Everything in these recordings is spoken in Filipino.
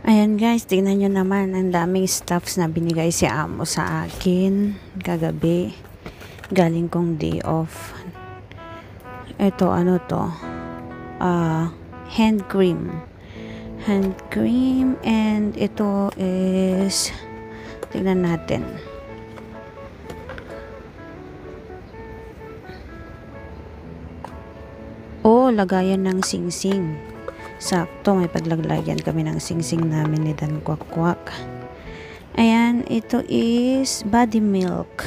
Ayan guys, tingnan nyo naman, ang daming stuffs na binigay si amo sa akin kagabi. Galing kong day off. Ito, ano to? Hand cream. Hand cream, and ito is, tingnan natin. Oh, lagayan ng singsing. Sakto, may paglaglayan kami ng singsing namin ni Dan Kwakwak. Ayan, ito is body milk.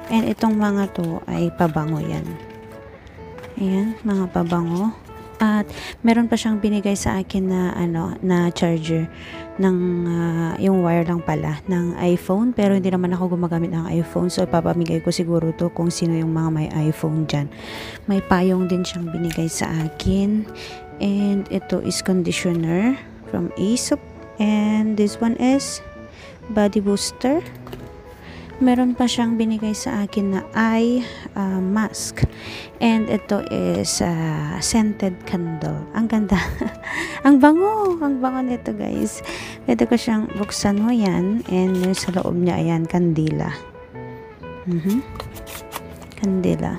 And itong mga to ay pabango yan. Ayan, mga pabango. At meron pa siyang binigay sa akin na na charger ng yung wire lang pala ng iPhone, pero hindi naman ako gumagamit ng iPhone, so ipapamigay ko siguro to kung sino yung mga may iPhone dyan. May payong din siyang binigay sa akin, and ito is conditioner from Aesop, and this one is body booster. Meron pa siyang binigay sa akin na eye mask. And ito is scented candle. Ang ganda. Ang bango. Ang bango nito guys. Pwede ko siyang buksan mo yan. And yung sa loob niya, ayan, kandila. Kandila.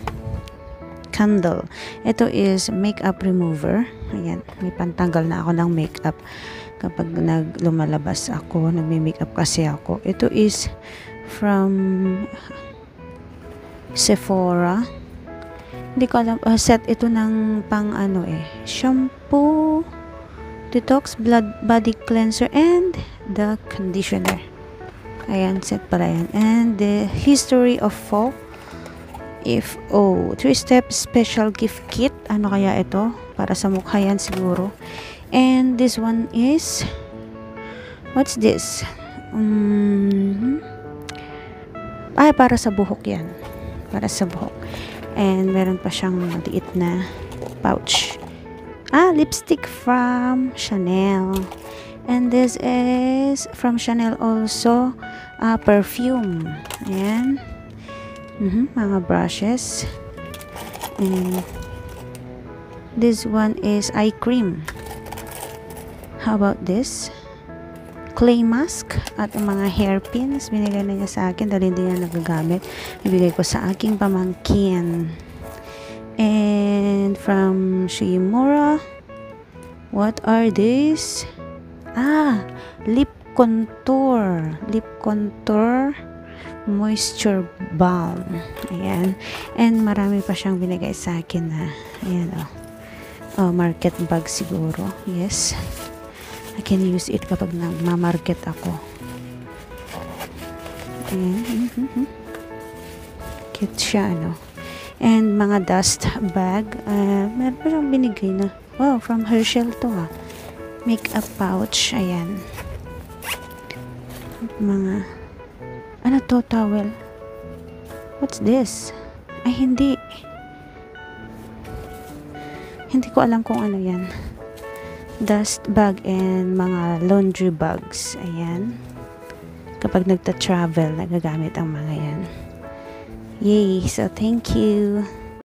Candle. Ito is makeup remover. Ayan, may pantanggal na ako ng makeup kapag lumalabas ako. Nagme-makeup kasi ako. Ito is from Sephora. Hindi ko alam. Set ito ng pang shampoo, detox, body cleanser, and the conditioner. Ayan, set pala yan. And the history of faux. If 3-step special gift kit. Ano kaya ito? Para sa mukha yan siguro. And this one is, what's this? Para sa buhok yan. Para sa buhok. And meron pa siyang maliit na pouch. Lipstick from Chanel. And this is from Chanel also. Perfume. Ayan. Mga brushes. And this one is eye cream. How about this? Clay mask at mga hairpins. Binigay na niya sa akin dahil hindi niya nagagamit. Ibigay ko sa aking pamangkin. And from Shimura, what are these? Lip contour. Lip contour moisture balm. Ayan. And marami pa siyang binigay sa akin na ayan market bag siguro. Yes. I can use it kapag nagmamarket ako. Ayan. Cute siya, And mga dust bag. Meron pa siyang binigay na. Wow, from Herschel to makeup pouch. Ayan. Mga towel. What's this? Ay, hindi. Hindi ko alam kung ano yan. Dust bag and mga laundry bags. Ayan. Kapag nagta-travel, nagagamit ang mga yan. Yay! So, thank you.